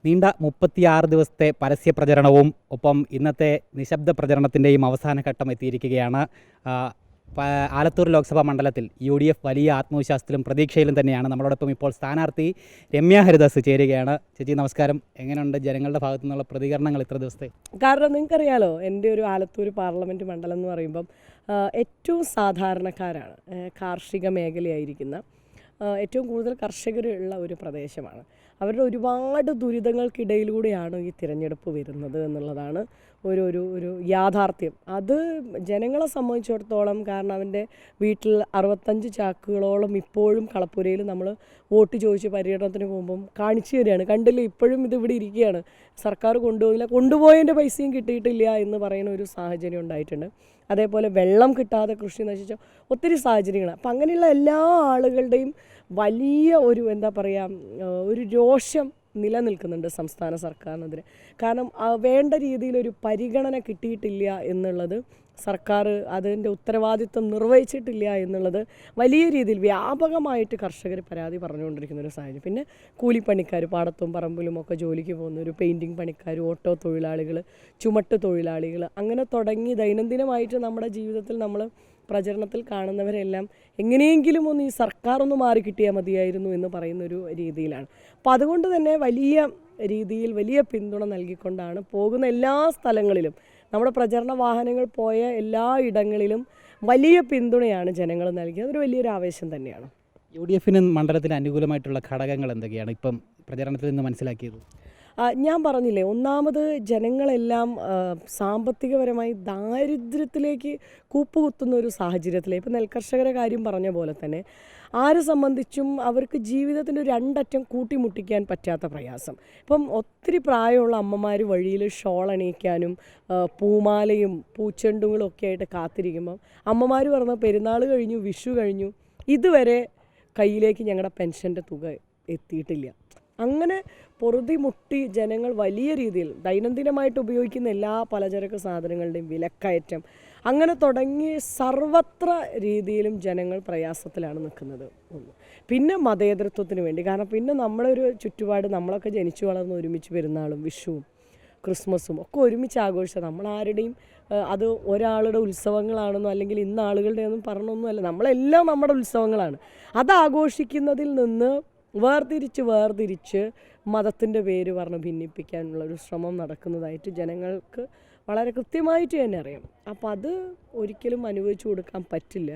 നീണ്ട 36 ദിവസത്തെ പരസ്യ പ്രചരണവും ഒപ്പം ഇന്നത്തെ നിശബ്ദ പ്രചരണത്തിൻ്റെയും അവസാന ഘട്ടം എത്തിയിരിക്കുകയാണ്. ആലത്തൂർ ലോക്സഭാ മണ്ഡലത്തിൽ UDF വലിയ ആത്മവിശ്വാസത്തിലും പ്രതീക്ഷയിലും തന്നെയാണ്. നമ്മളോടൊപ്പം ഇപ്പോൾ സ്ഥാനാർത്ഥി രമ്യ ഹരിദാസ് ചേരുകയാണ്. ചേച്ചി നമസ്കാരം. എങ്ങനെയുണ്ട് ജനങ്ങളുടെ ഭാഗത്തു നിന്നുള്ള പ്രതികരണങ്ങൾ ഇത്ര ദിവസത്തെ? കാരണം നിങ്ങൾക്കറിയാലോ, എൻ്റെ ഒരു ആലത്തൂർ പാർലമെൻറ്റ് മണ്ഡലം എന്ന് പറയുമ്പം ഏറ്റവും സാധാരണക്കാരാണ്, കാർഷിക മേഖലയായിരിക്കുന്ന ഏറ്റവും കൂടുതൽ കർഷകരുള്ള ഒരു പ്രദേശമാണ്. അവരുടെ ഒരുപാട് ദുരിതങ്ങൾക്കിടയിലൂടെയാണ് ഈ തിരഞ്ഞെടുപ്പ് വരുന്നത് എന്നുള്ളതാണ് ഒരു യാഥാർത്ഥ്യം. അത് ജനങ്ങളെ സംബന്ധിച്ചിടത്തോളം, കാരണം അവൻ്റെ വീട്ടിൽ 65 ചാക്കുകളോളം ഇപ്പോഴും കളപ്പുരയിൽ നമ്മൾ വോട്ട് ചോദിച്ച് പര്യടനത്തിന് പോകുമ്പം കാണിച്ചു തരികയാണ്. കണ്ടില്ല, ഇപ്പോഴും ഇതിവിടെ ഇരിക്കുകയാണ്, സർക്കാർ കൊണ്ടുപോയില്ല, കൊണ്ടുപോയതിൻ്റെ പൈസയും കിട്ടിയിട്ടില്ല എന്ന് പറയുന്ന ഒരു സാഹചര്യം ഉണ്ടായിട്ടുണ്ട്. അതേപോലെ വെള്ളം കിട്ടാതെ കൃഷി നശിച്ച ഒത്തിരി സാഹചര്യങ്ങൾ. അപ്പം അങ്ങനെയുള്ള എല്ലാ ആളുകളുടെയും വലിയ ഒരു രോഷം നിലനിൽക്കുന്നുണ്ട് സംസ്ഥാന സർക്കാരിനെതിരെ. കാരണം വേണ്ട രീതിയിലൊരു പരിഗണന കിട്ടിയിട്ടില്ല എന്നുള്ളത്, സർക്കാർ അതിൻ്റെ ഉത്തരവാദിത്വം നിർവഹിച്ചിട്ടില്ല എന്നുള്ളത് വലിയ രീതിയിൽ വ്യാപകമായിട്ട് കർഷകർ പരാതി പറഞ്ഞുകൊണ്ടിരിക്കുന്ന ഒരു സാഹചര്യം. പിന്നെ കൂലിപ്പണിക്കാർ, പാടത്തും പറമ്പിലും ഒക്കെ ജോലിക്ക് പോകുന്നവർ, പെയിൻറ്റിങ് പണിക്കാർ, ഓട്ടോ തൊഴിലാളികൾ, ചുമട്ട് തൊഴിലാളികൾ, അങ്ങനെ തുടങ്ങി ദൈനംദിനമായിട്ട് നമ്മുടെ ജീവിതത്തിൽ നമ്മൾ പ്രചരണത്തിൽ കാണുന്നവരെല്ലാം എങ്ങനെയെങ്കിലും ഒന്ന് ഈ സർക്കാർ ഒന്ന് മാറി കിട്ടിയാൽ മതിയായിരുന്നു എന്ന് പറയുന്നൊരു രീതിയിലാണ്. അപ്പോൾ അതുകൊണ്ട് തന്നെ വലിയ രീതിയിൽ വലിയ പിന്തുണ നൽകിക്കൊണ്ടാണ് പോകുന്ന എല്ലാ സ്ഥലങ്ങളിലും, നമ്മുടെ പ്രചരണ വാഹനങ്ങൾ പോയ എല്ലാ ഇടങ്ങളിലും വലിയ പിന്തുണയാണ് ജനങ്ങൾ നൽകിയത്. അതൊരു വലിയൊരു ആവേശം തന്നെയാണ്. UDFന് മണ്ഡലത്തിന് അനുകൂലമായിട്ടുള്ള ഘടകങ്ങൾ എന്തൊക്കെയാണ് ഇപ്പം പ്രചരണത്തിൽ നിന്ന് മനസ്സിലാക്കിയത്? ഞാൻ പറഞ്ഞില്ലേ, ഒന്നാമത് ജനങ്ങളെല്ലാം സാമ്പത്തികപരമായി ദാരിദ്ര്യത്തിലേക്ക് കൂപ്പുകുത്തുന്ന ഒരു സാഹചര്യത്തിൽ, ഇപ്പം നെൽകർഷകരെ കാര്യം പറഞ്ഞ പോലെ തന്നെ ആരെ സംബന്ധിച്ചും അവർക്ക് ജീവിതത്തിൻ്റെ ഒരു രണ്ടറ്റം കൂട്ടിമുട്ടിക്കാൻ പറ്റാത്ത പ്രയാസം. ഇപ്പം ഒത്തിരി പ്രായമുള്ള അമ്മമാർ വഴിയിൽ ഷോൾ അണിയിക്കാനും പൂമാലയും പൂച്ചെണ്ടുകളും ഒക്കെ ആയിട്ട് കാത്തിരിക്കുമ്പം അമ്മമാർ പറഞ്ഞ പെരുന്നാൾ കഴിഞ്ഞു, വിഷു കഴിഞ്ഞു, ഇതുവരെ കയ്യിലേക്ക് ഞങ്ങളുടെ പെൻഷൻ്റെ തുക എത്തിയിട്ടില്ല. അങ്ങനെ പൊറുതിമുട്ടി ജനങ്ങൾ വലിയ രീതിയിൽ ദൈനംദിനമായിട്ട് ഉപയോഗിക്കുന്ന എല്ലാ പലചരക്ക് സാധനങ്ങളുടെയും വിലക്കയറ്റം, അങ്ങനെ തുടങ്ങി സർവത്ര രീതിയിലും ജനങ്ങൾ പ്രയാസത്തിലാണ് നിൽക്കുന്നത്. പിന്നെ മതേതരത്വത്തിന് വേണ്ടി, കാരണം പിന്നെ നമ്മളൊരു ചുറ്റുപാട്, നമ്മളൊക്കെ ജനിച്ചു വളർന്ന് ഒരുമിച്ച് പെരുന്നാളും വിഷുവും ക്രിസ്മസും ഒക്കെ ഒരുമിച്ച് ആഘോഷിച്ചത്. നമ്മളാരുടെയും അത് ഒരാളുടെ ഉത്സവങ്ങളാണെന്നോ അല്ലെങ്കിൽ ഇന്ന ആളുകളുടെ ഒന്നും പറഞ്ഞൊന്നുമല്ല, നമ്മളെല്ലാം നമ്മുടെ ഉത്സവങ്ങളാണ്. അത് ആഘോഷിക്കുന്നതിൽ നിന്ന് വേർതിരിച്ച് മതത്തിൻ്റെ പേര് പറഞ്ഞ് ഭിന്നിപ്പിക്കാനുള്ളൊരു ശ്രമം നടക്കുന്നതായിട്ട് ജനങ്ങൾക്ക് വളരെ കൃത്യമായിട്ട് തന്നെ അറിയാം. അപ്പോൾ അത് ഒരിക്കലും അനുവദിച്ചു കൊടുക്കാൻ പറ്റില്ല.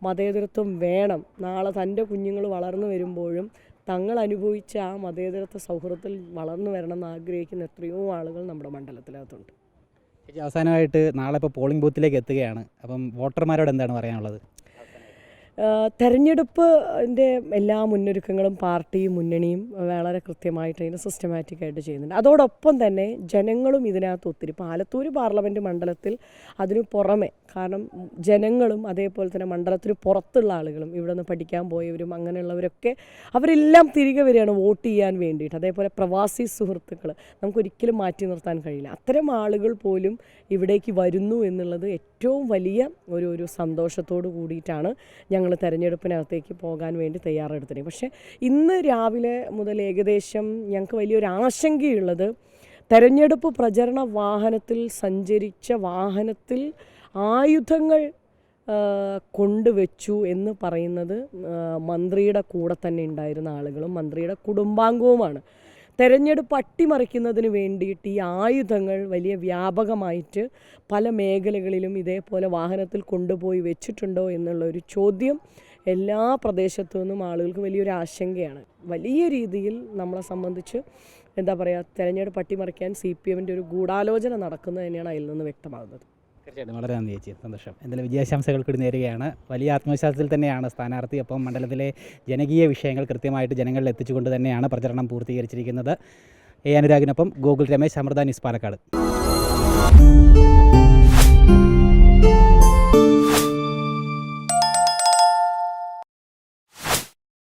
മതേതരത്വം വേണം. നാളെ തൻ്റെ കുഞ്ഞുങ്ങൾ വളർന്നു വരുമ്പോഴും തങ്ങൾ അനുഭവിച്ച ആ മതേതരത്വ സൗഹൃദത്തിൽ വളർന്നു വരണം എന്ന് ആഗ്രഹിക്കുന്ന എത്രയോ ആളുകൾ നമ്മുടെ മണ്ഡലത്തിനകത്തുണ്ട്. അവസാനമായിട്ട് നാളെ ഇപ്പോൾ പോളിംഗ് ബൂത്തിലേക്ക് എത്തുകയാണ്. അപ്പം വോട്ടർമാരോട് എന്താണ് പറയാനുള്ളത്? തെരഞ്ഞെടുപ്പിൻ്റെ എല്ലാ മുന്നൊരുക്കങ്ങളും പാർട്ടിയും മുന്നണിയും വളരെ കൃത്യമായിട്ട് അതിന് സിസ്റ്റമാറ്റിക്കായിട്ട് ചെയ്യുന്നുണ്ട്. അതോടൊപ്പം തന്നെ ജനങ്ങളും ഇതിനകത്ത് ഒത്തിരി, ഇപ്പോൾ ആലത്തൂർ പാർലമെൻറ്റ് മണ്ഡലത്തിൽ അതിനു പുറമെ, കാരണം ജനങ്ങളും അതേപോലെ തന്നെ മണ്ഡലത്തിന് പുറത്തുള്ള ആളുകളും, ഇവിടെ നിന്ന് പഠിക്കാൻ പോയവരും അങ്ങനെയുള്ളവരൊക്കെ അവരെല്ലാം തിരികെ വരികയാണ് വോട്ട് ചെയ്യാൻ വേണ്ടിയിട്ട്. അതേപോലെ പ്രവാസി സുഹൃത്തുക്കൾ നമുക്കൊരിക്കലും മാറ്റി നിർത്താൻ കഴിയില്ല. അത്തരം ആളുകൾ പോലും ഇവിടേക്ക് വരുന്നു എന്നുള്ളത് ഏറ്റവും വലിയ ഒരു സന്തോഷത്തോടു കൂടിയിട്ടാണ് ഞങ്ങൾ തെരഞ്ഞെടുപ്പിനകത്തേക്ക് പോകാൻ വേണ്ടി തയ്യാറെടുത്തിട്ടുണ്ട്. പക്ഷേ ഇന്ന് രാവിലെ മുതൽ ഏകദേശം ഞങ്ങൾക്ക് വലിയൊരു ആശങ്കയുള്ളത്, തെരഞ്ഞെടുപ്പ് പ്രചരണ വാഹനത്തിൽ സഞ്ചരിച്ച വാഹനത്തിൽ ആയുധങ്ങൾ കൊണ്ടുവച്ചു എന്ന് പറയുന്നത് മന്ത്രിയുടെ കൂടെ തന്നെ ഉണ്ടായിരുന്ന ആളുകളും മന്ത്രിയുടെ കുടുംബാംഗവുമാണ്. തെരഞ്ഞെടുപ്പ് അട്ടിമറിക്കുന്നതിന് വേണ്ടിയിട്ട് ഈ ആയുധങ്ങൾ വലിയ വ്യാപകമായിട്ട് പല മേഖലകളിലും ഇതേപോലെ വാഹനത്തിൽ കൊണ്ടുപോയി വെച്ചിട്ടുണ്ടോ എന്നുള്ളൊരു ചോദ്യം എല്ലാ പ്രദേശത്തു നിന്നും ആളുകൾക്ക് വലിയൊരു ആശങ്കയാണ്. വലിയ രീതിയിൽ നമ്മളെ സംബന്ധിച്ച് തെരഞ്ഞെടുപ്പ് അട്ടിമറിക്കാൻ CPMൻ്റെ ഒരു ഗൂഢാലോചന നടക്കുന്നത് തന്നെയാണ് അതിൽ നിന്ന് വ്യക്തമാകുന്നത്. തീർച്ചയായിട്ടും വളരെ നന്ദി ചേച്ചി, സന്തോഷം. എന്തായാലും വിജയാശംസകൾ കൂടി നേരുകയാണ്. വലിയ ആത്മവിശ്വാസത്തിൽ തന്നെയാണ് സ്ഥാനാർത്ഥി. അപ്പം മണ്ഡലത്തിലെ ജനകീയ വിഷയങ്ങൾ കൃത്യമായിട്ട് ജനങ്ങളിൽ എത്തിച്ചുകൊണ്ട് തന്നെയാണ് പ്രചരണം പൂർത്തീകരിച്ചിരിക്കുന്നത്. അനുരാഗിനൊപ്പം ഗോകുൽ രമേശ്, അമൃത ന്യൂസ്, പാലക്കാട്.